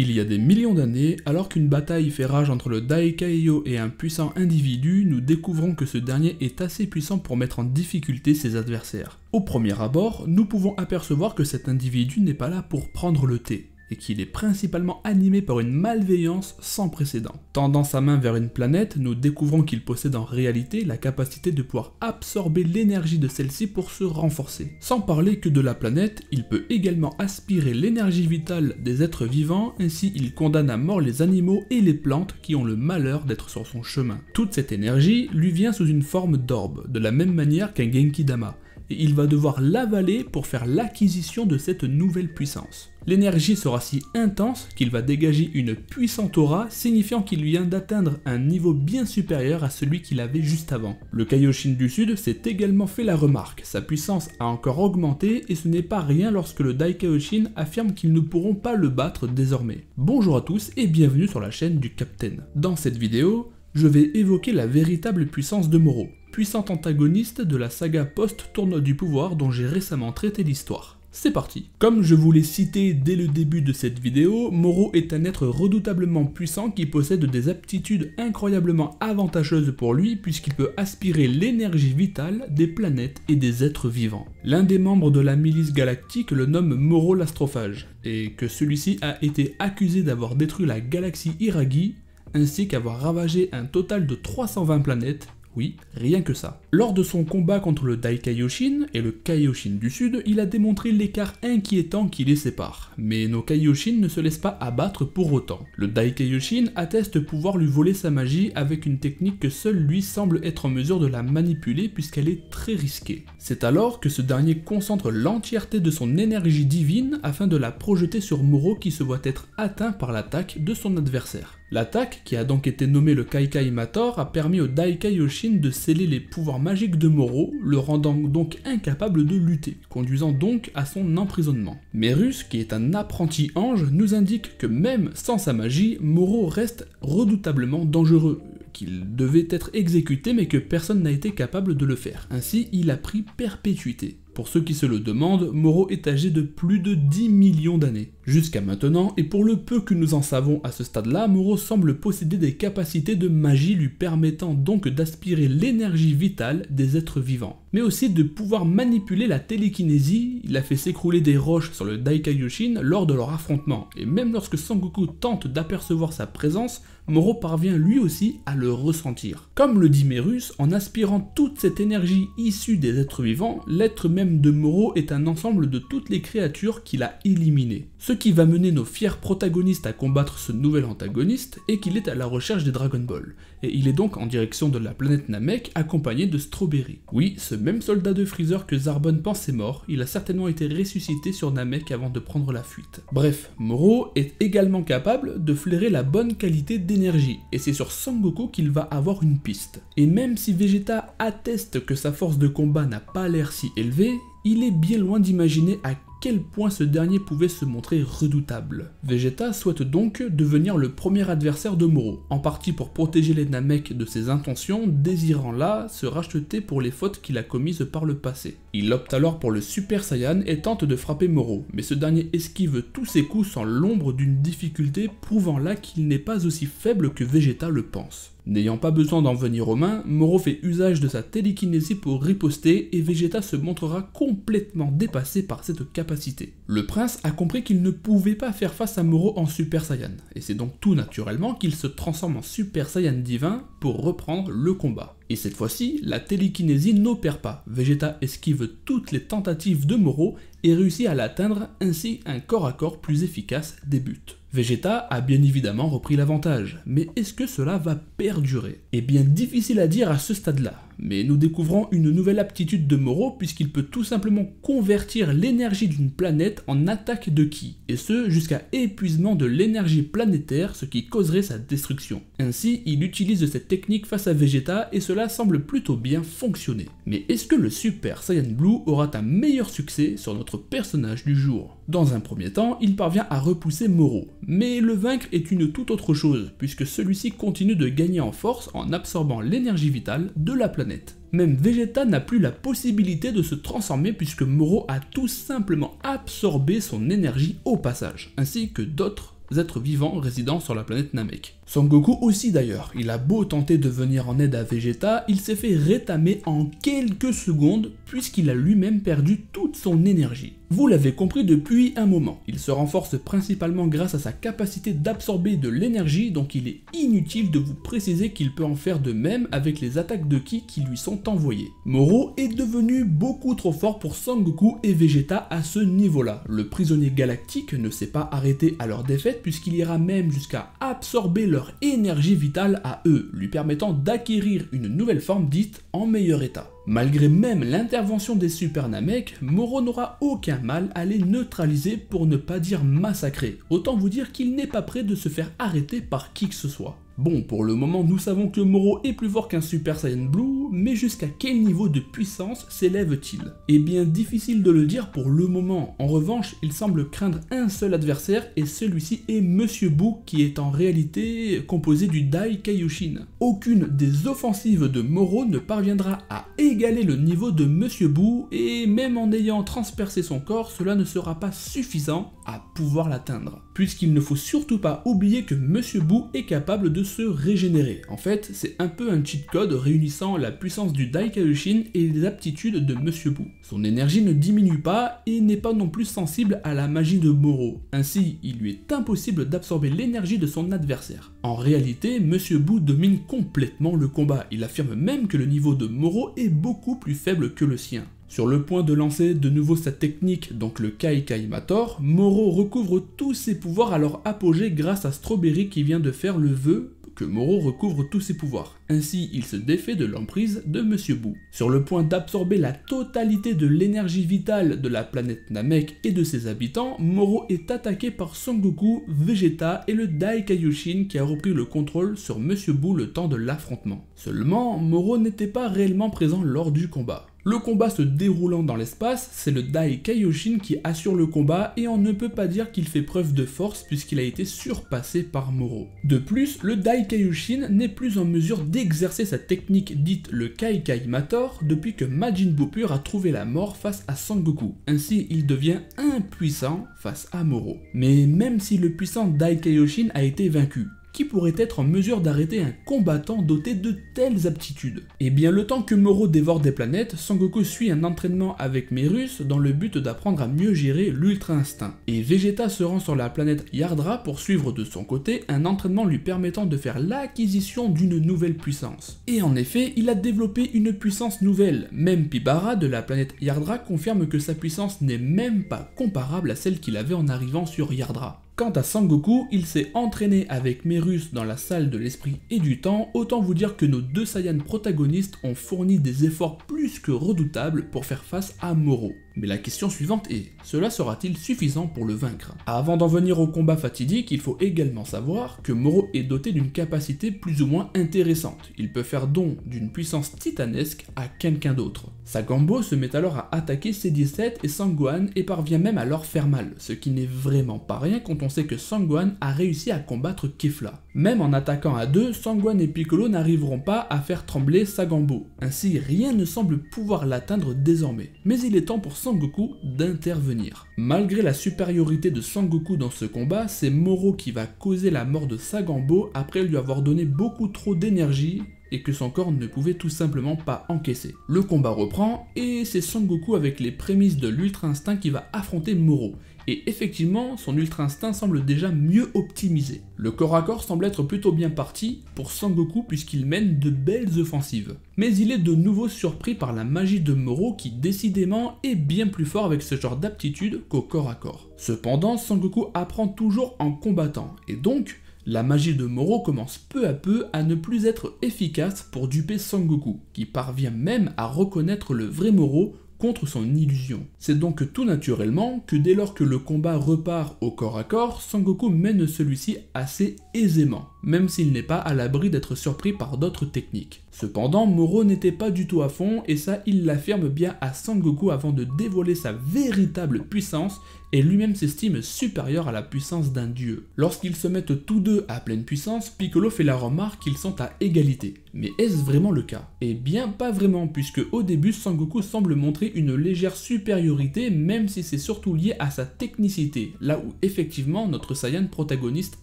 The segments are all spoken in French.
Il y a des millions d'années, alors qu'une bataille fait rage entre le Daikaio et un puissant individu, nous découvrons que ce dernier est assez puissant pour mettre en difficulté ses adversaires. Au premier abord, nous pouvons apercevoir que cet individu n'est pas là pour prendre le thé, et qu'il est principalement animé par une malveillance sans précédent. Tendant sa main vers une planète, nous découvrons qu'il possède en réalité la capacité de pouvoir absorber l'énergie de celle-ci pour se renforcer. Sans parler que de la planète, il peut également aspirer l'énergie vitale des êtres vivants, ainsi il condamne à mort les animaux et les plantes qui ont le malheur d'être sur son chemin. Toute cette énergie lui vient sous une forme d'orbe, de la même manière qu'un Genki-dama, et il va devoir l'avaler pour faire l'acquisition de cette nouvelle puissance. L'énergie sera si intense qu'il va dégager une puissante aura, signifiant qu'il vient d'atteindre un niveau bien supérieur à celui qu'il avait juste avant. Le Kaioshin du Sud s'est également fait la remarque, sa puissance a encore augmenté et ce n'est pas rien lorsque le Daikaioshin affirme qu'ils ne pourront pas le battre désormais. Bonjour à tous et bienvenue sur la chaîne du Capitaine. Dans cette vidéo, je vais évoquer la véritable puissance de Moro, puissant antagoniste de la saga post-Tournoi du Pouvoir dont j'ai récemment traité l'histoire. C'est parti. Comme je vous l'ai cité dès le début de cette vidéo, Moro est un être redoutablement puissant qui possède des aptitudes incroyablement avantageuses pour lui puisqu'il peut aspirer l'énergie vitale des planètes et des êtres vivants. L'un des membres de la milice galactique le nomme Moro l'astrophage, et que celui-ci a été accusé d'avoir détruit la galaxie Iragi, ainsi qu'avoir ravagé un total de 320 planètes. Oui, rien que ça. Lors de son combat contre le Daikaioshin et le Kaioshin du Sud, il a démontré l'écart inquiétant qui les sépare. Mais nos Kaioshin ne se laissent pas abattre pour autant. Le Daikaioshin atteste pouvoir lui voler sa magie avec une technique que seul lui semble être en mesure de la manipuler puisqu'elle est très risquée. C'est alors que ce dernier concentre l'entièreté de son énergie divine afin de la projeter sur Moro qui se voit être atteint par l'attaque de son adversaire. L'attaque, qui a donc été nommée le Kaikai Mator, a permis au Daikaioshin de sceller les pouvoirs magiques de Moro, le rendant donc incapable de lutter, conduisant donc à son emprisonnement. Merus, qui est un apprenti ange, nous indique que même sans sa magie, Moro reste redoutablement dangereux, qu'il devait être exécuté mais que personne n'a été capable de le faire. Ainsi, il a pris perpétuité. Pour ceux qui se le demandent, Moro est âgé de plus de 10 millions d'années. Jusqu'à maintenant, et pour le peu que nous en savons à ce stade-là, Moro semble posséder des capacités de magie lui permettant donc d'aspirer l'énergie vitale des êtres vivants. Mais aussi de pouvoir manipuler la télékinésie, il a fait s'écrouler des roches sur le Daikaioshin lors de leur affrontement, et même lorsque Sangoku tente d'apercevoir sa présence, Moro parvient lui aussi à le ressentir. Comme le dit Merus, en aspirant toute cette énergie issue des êtres vivants, l'être même de Moro est un ensemble de toutes les créatures qu'il a éliminées. Ce qui va mener nos fiers protagonistes à combattre ce nouvel antagoniste est qu'il est à la recherche des Dragon Ball, et il est donc en direction de la planète Namek accompagné de Strawberry. Oui, ce même soldat de Freezer que Zarbon pensait mort, il a certainement été ressuscité sur Namek avant de prendre la fuite. Bref, Moro est également capable de flairer la bonne qualité d'énergie, et c'est sur Sangoku qu'il va avoir une piste. Et même si Vegeta atteste que sa force de combat n'a pas l'air si élevée, il est bien loin d'imaginer à quel point ce dernier pouvait se montrer redoutable. Vegeta souhaite donc devenir le premier adversaire de Moro, en partie pour protéger les Namek de ses intentions, désirant là se racheter pour les fautes qu'il a commises par le passé. Il opte alors pour le Super Saiyan et tente de frapper Moro, mais ce dernier esquive tous ses coups sans l'ombre d'une difficulté, prouvant là qu'il n'est pas aussi faible que Vegeta le pense. N'ayant pas besoin d'en venir aux mains, Moro fait usage de sa télékinésie pour riposter et Vegeta se montrera complètement dépassé par cette capacité. Le prince a compris qu'il ne pouvait pas faire face à Moro en Super Saiyan, et c'est donc tout naturellement qu'il se transforme en Super Saiyan divin pour reprendre le combat. Et cette fois-ci, la télékinésie n'opère pas, Vegeta esquive toutes les tentatives de Moro et réussit à l'atteindre, ainsi un corps à corps plus efficace débute. Vegeta a bien évidemment repris l'avantage, mais est-ce que cela va perdurer? Eh bien difficile à dire à ce stade-là, mais nous découvrons une nouvelle aptitude de Moro puisqu'il peut tout simplement convertir l'énergie d'une planète en attaque de ki, et ce jusqu'à épuisement de l'énergie planétaire, ce qui causerait sa destruction. Ainsi, il utilise cette technique face à Vegeta et cela semble plutôt bien fonctionner. Mais est-ce que le Super Saiyan Blue aura un meilleur succès sur notre personnage du jour? Dans un premier temps, il parvient à repousser Moro, mais le vaincre est une toute autre chose, puisque celui-ci continue de gagner en force en absorbant l'énergie vitale de la planète. Même Vegeta n'a plus la possibilité de se transformer puisque Moro a tout simplement absorbé son énergie au passage, ainsi que d'autres êtres vivants résidant sur la planète Namek. Son Goku aussi d'ailleurs, il a beau tenter de venir en aide à Vegeta, il s'est fait rétamer en quelques secondes puisqu'il a lui-même perdu toute son énergie. Vous l'avez compris depuis un moment, il se renforce principalement grâce à sa capacité d'absorber de l'énergie, donc il est inutile de vous préciser qu'il peut en faire de même avec les attaques de Ki qui lui sont envoyées. Moro est devenu beaucoup trop fort pour Sangoku et Vegeta à ce niveau-là. Le prisonnier galactique ne s'est pas arrêté à leur défaite puisqu'il ira même jusqu'à absorber leur énergie vitale à eux, lui permettant d'acquérir une nouvelle forme dite en meilleur état. Malgré même l'intervention des Super Namek, Moro n'aura aucun mal à les neutraliser pour ne pas dire massacrer. Autant vous dire qu'il n'est pas prêt de se faire arrêter par qui que ce soit. Bon, pour le moment, nous savons que Moro est plus fort qu'un Super Saiyan Blue, mais jusqu'à quel niveau de puissance s'élève-t-il? Eh bien, difficile de le dire pour le moment. En revanche, il semble craindre un seul adversaire, et celui-ci est Monsieur Buu, qui est en réalité composé du Dai Kaioshin. Aucune des offensives de Moro ne parviendra à égaler le niveau de Monsieur Buu, et même en ayant transpercé son corps, cela ne sera pas suffisant à pouvoir l'atteindre. Puisqu'il ne faut surtout pas oublier que Monsieur Buu est capable de se régénérer. En fait, c'est un peu un cheat code réunissant la puissance du Dai Kaioshin et les aptitudes de Monsieur Buu. Son énergie ne diminue pas et n'est pas non plus sensible à la magie de Moro. Ainsi, il lui est impossible d'absorber l'énergie de son adversaire. En réalité, Monsieur Buu domine complètement le combat. Il affirme même que le niveau de Moro est beaucoup plus faible que le sien. Sur le point de lancer de nouveau sa technique, donc le Kai Kai Mator, Moro recouvre tous ses pouvoirs à leur apogée grâce à Strawberry qui vient de faire le vœu que Moro recouvre tous ses pouvoirs. Ainsi, il se défait de l'emprise de Monsieur Buu. Sur le point d'absorber la totalité de l'énergie vitale de la planète Namek et de ses habitants, Moro est attaqué par Son Goku, Vegeta et le Dai Kaioshin qui a repris le contrôle sur Monsieur Buu le temps de l'affrontement. Seulement, Moro n'était pas réellement présent lors du combat. Le combat se déroulant dans l'espace, c'est le Dai Kaioshin qui assure le combat et on ne peut pas dire qu'il fait preuve de force puisqu'il a été surpassé par Moro. De plus, le Dai Kaioshin n'est plus en mesure d'exercer sa technique dite le Kai Kai Mator depuis que Majin Buu Pur a trouvé la mort face à Sangoku. Ainsi, il devient impuissant face à Moro. Mais même si le puissant Dai Kaioshin a été vaincu, qui pourrait être en mesure d'arrêter un combattant doté de telles aptitudes? Eh bien, le temps que Moro dévore des planètes, Sangoku suit un entraînement avec Merus dans le but d'apprendre à mieux gérer l'Ultra Instinct. Et Vegeta se rend sur la planète Yardra pour suivre de son côté un entraînement lui permettant de faire l'acquisition d'une nouvelle puissance. Et en effet, il a développé une puissance nouvelle. Même Pibara de la planète Yardra confirme que sa puissance n'est même pas comparable à celle qu'il avait en arrivant sur Yardra. Quant à Sangoku, il s'est entraîné avec Merus dans la salle de l'esprit et du temps, autant vous dire que nos deux Saiyans protagonistes ont fourni des efforts plus que redoutables pour faire face à Moro. Mais la question suivante est, cela sera-t-il suffisant pour le vaincre? Avant d'en venir au combat fatidique, il faut également savoir que Moro est doté d'une capacité plus ou moins intéressante. Il peut faire don d'une puissance titanesque à quelqu'un d'autre. Sagambo se met alors à attaquer C17 et Sangohan et parvient même à leur faire mal, ce qui n'est vraiment pas rien quand on sait que Sangohan a réussi à combattre Kefla. Même en attaquant à deux, Sangohan et Piccolo n'arriveront pas à faire trembler Sagambo. Ainsi, rien ne semble pouvoir l'atteindre désormais. Mais il est temps pour Sangoku d'intervenir. Malgré la supériorité de Sangoku dans ce combat, c'est Moro qui va causer la mort de Sagambo après lui avoir donné beaucoup trop d'énergie et que son corps ne pouvait tout simplement pas encaisser. Le combat reprend et c'est Sangoku avec les prémices de l'Ultra Instinct qui va affronter Moro. Et effectivement, son Ultra Instinct semble déjà mieux optimisé. Le corps à corps semble être plutôt bien parti pour Sangoku puisqu'il mène de belles offensives. Mais il est de nouveau surpris par la magie de Moro qui décidément est bien plus fort avec ce genre d'aptitude qu'au corps à corps. Cependant, Sangoku apprend toujours en combattant et donc la magie de Moro commence peu à peu à ne plus être efficace pour duper Sangoku, qui parvient même à reconnaître le vrai Moro contre son illusion. C'est donc tout naturellement que dès lors que le combat repart au corps à corps, Sangoku mène celui-ci assez aisément, même s'il n'est pas à l'abri d'être surpris par d'autres techniques. Cependant, Moro n'était pas du tout à fond et ça il l'affirme bien à Sangoku avant de dévoiler sa véritable puissance et lui-même s'estime supérieur à la puissance d'un dieu. Lorsqu'ils se mettent tous deux à pleine puissance, Piccolo fait la remarque qu'ils sont à égalité. Mais est-ce vraiment le cas? Eh bien pas vraiment, puisque au début Sangoku semble montrer une légère supériorité, même si c'est surtout lié à sa technicité, là où effectivement notre Saiyan protagoniste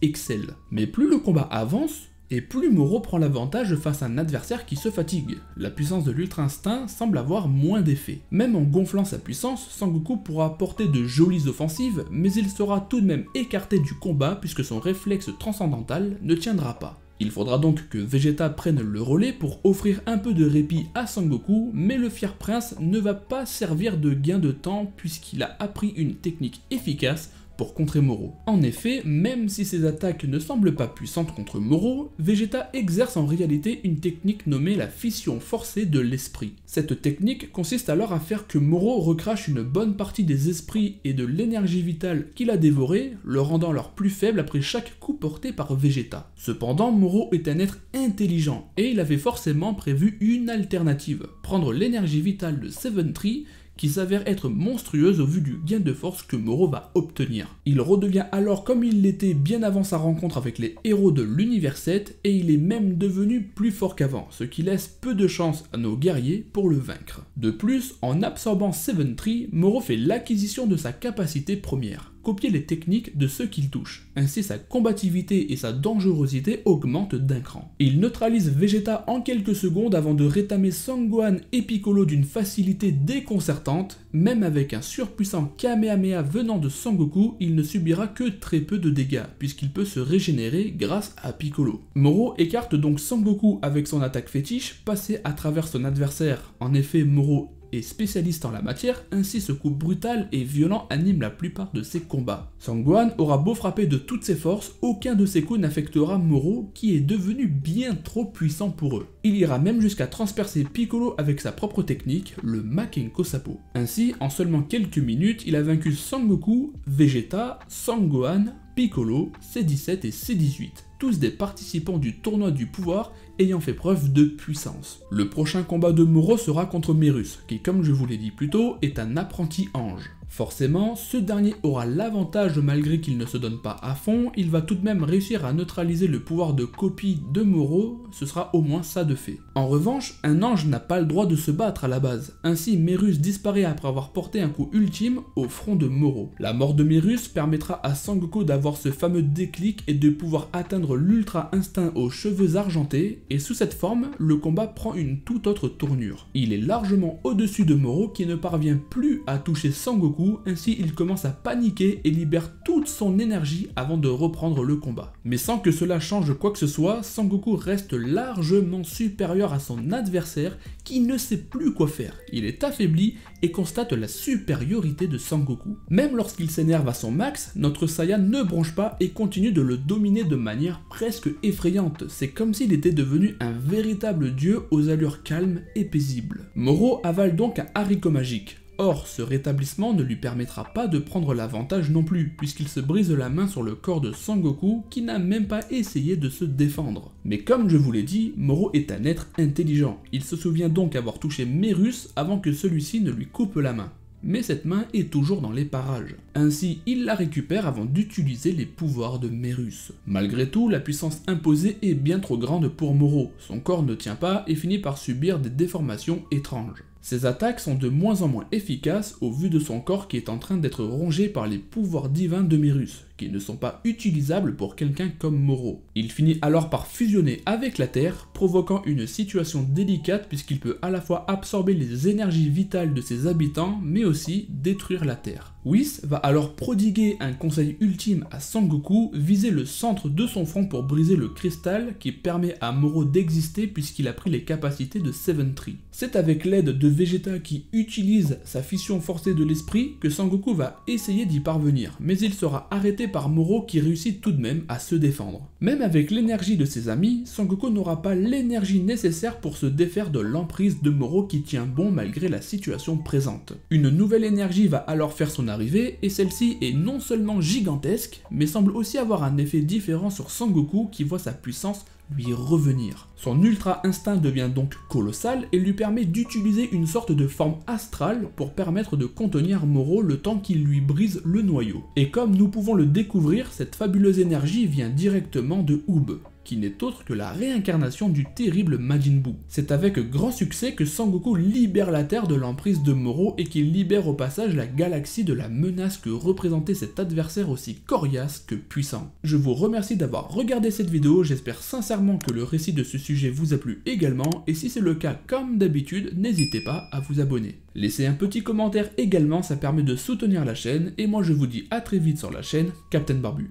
excelle. Mais plus le combat avance, et plus Moro prend l'avantage face à un adversaire qui se fatigue. La puissance de l'Ultra Instinct semble avoir moins d'effet. Même en gonflant sa puissance, Sangoku pourra porter de jolies offensives, mais il sera tout de même écarté du combat puisque son réflexe transcendantal ne tiendra pas. Il faudra donc que Vegeta prenne le relais pour offrir un peu de répit à Sangoku, mais le fier prince ne va pas servir de gain de temps puisqu'il a appris une technique efficace pour contrer Moro. En effet, même si ses attaques ne semblent pas puissantes contre Moro, Vegeta exerce en réalité une technique nommée la fission forcée de l'esprit. Cette technique consiste alors à faire que Moro recrache une bonne partie des esprits et de l'énergie vitale qu'il a dévorée, le rendant alors plus faible après chaque coup porté par Vegeta. Cependant, Moro est un être intelligent et il avait forcément prévu une alternative, prendre l'énergie vitale de Seven Tree qui s'avère être monstrueuse au vu du gain de force que Moro va obtenir. Il redevient alors comme il l'était bien avant sa rencontre avec les héros de l'univers 7 et il est même devenu plus fort qu'avant, ce qui laisse peu de chance à nos guerriers pour le vaincre. De plus, en absorbant Seven Tree, Moro fait l'acquisition de sa capacité première, copier les techniques de ceux qu'il touche. Ainsi sa combativité et sa dangerosité augmentent d'un cran. Il neutralise Vegeta en quelques secondes avant de rétamer Sangohan et Piccolo d'une facilité déconcertante. Même avec un surpuissant Kamehameha venant de Sangoku, il ne subira que très peu de dégâts, puisqu'il peut se régénérer grâce à Piccolo. Moro écarte donc Sangoku avec son attaque fétiche, passée à travers son adversaire. En effet, Moro est spécialiste en la matière, ainsi ce coup brutal et violent anime la plupart de ses combats. Sangohan aura beau frapper de toutes ses forces, aucun de ses coups n'affectera Moro qui est devenu bien trop puissant pour eux. Il ira même jusqu'à transpercer Piccolo avec sa propre technique, le Makenko Sapo. Ainsi, en seulement quelques minutes, il a vaincu Sangoku, Vegeta, Sangohan, Piccolo, C17 et C18, tous des participants du tournoi du pouvoir ayant fait preuve de puissance. Le prochain combat de Moro sera contre Merus, qui comme je vous l'ai dit plus tôt, est un apprenti ange. Forcément, ce dernier aura l'avantage malgré qu'il ne se donne pas à fond, il va tout de même réussir à neutraliser le pouvoir de copie de Moro, ce sera au moins ça de fait. En revanche, un ange n'a pas le droit de se battre à la base, ainsi Merus disparaît après avoir porté un coup ultime au front de Moro. La mort de Merus permettra à Sangoku d'avoir ce fameux déclic et de pouvoir atteindre l'ultra instinct aux cheveux argentés, et sous cette forme, le combat prend une toute autre tournure. Il est largement au-dessus de Moro qui ne parvient plus à toucher Sangoku, ainsi il commence à paniquer et libère toute son énergie avant de reprendre le combat. Mais sans que cela change quoi que ce soit, Sangoku reste largement supérieur à son adversaire qui ne sait plus quoi faire. Il est affaibli et constate la supériorité de Sangoku. Même lorsqu'il s'énerve à son max, notre Saiyan ne bronche pas et continue de le dominer de manière presque effrayante. C'est comme s'il était devenu un véritable dieu aux allures calmes et paisibles. Moro avale donc un haricot magique. Or, ce rétablissement ne lui permettra pas de prendre l'avantage non plus, puisqu'il se brise la main sur le corps de Sangoku qui n'a même pas essayé de se défendre. Mais comme je vous l'ai dit, Moro est un être intelligent. Il se souvient donc avoir touché Merus avant que celui-ci ne lui coupe la main. Mais cette main est toujours dans les parages. Ainsi, il la récupère avant d'utiliser les pouvoirs de Merus. Malgré tout, la puissance imposée est bien trop grande pour Moro. Son corps ne tient pas et finit par subir des déformations étranges. Ses attaques sont de moins en moins efficaces au vu de son corps qui est en train d'être rongé par les pouvoirs divins de Merus, qui ne sont pas utilisables pour quelqu'un comme Moro. Il finit alors par fusionner avec la Terre, provoquant une situation délicate puisqu'il peut à la fois absorber les énergies vitales de ses habitants, mais aussi détruire la Terre. Whis va alors prodiguer un conseil ultime à Sangoku, viser le centre de son front pour briser le cristal qui permet à Moro d'exister puisqu'il a pris les capacités de Seven Tree. C'est avec l'aide de Vegeta qui utilise sa fission forcée de l'esprit que Sangoku va essayer d'y parvenir, mais il sera arrêté par Moro qui réussit tout de même à se défendre. Même avec l'énergie de ses amis, Sangoku n'aura pas l'énergie nécessaire pour se défaire de l'emprise de Moro qui tient bon malgré la situation présente. Une nouvelle énergie va alors faire son arrivée et celle-ci est non seulement gigantesque, mais semble aussi avoir un effet différent sur Sangoku qui voit sa puissance lui revenir. Son ultra instinct devient donc colossal et lui permet d'utiliser une sorte de forme astrale pour permettre de contenir Moro le temps qu'il lui brise le noyau. Et comme nous pouvons le découvrir, cette fabuleuse énergie vient directement de Oob, qui n'est autre que la réincarnation du terrible Majin Buu. C'est avec grand succès que Sangoku libère la Terre de l'emprise de Moro et qu'il libère au passage la galaxie de la menace que représentait cet adversaire aussi coriace que puissant. Je vous remercie d'avoir regardé cette vidéo, j'espère sincèrement que le récit de ce sujet vous a plu également, et si c'est le cas comme d'habitude, n'hésitez pas à vous abonner. Laissez un petit commentaire également, ça permet de soutenir la chaîne, et moi je vous dis à très vite sur la chaîne Captain Barbu.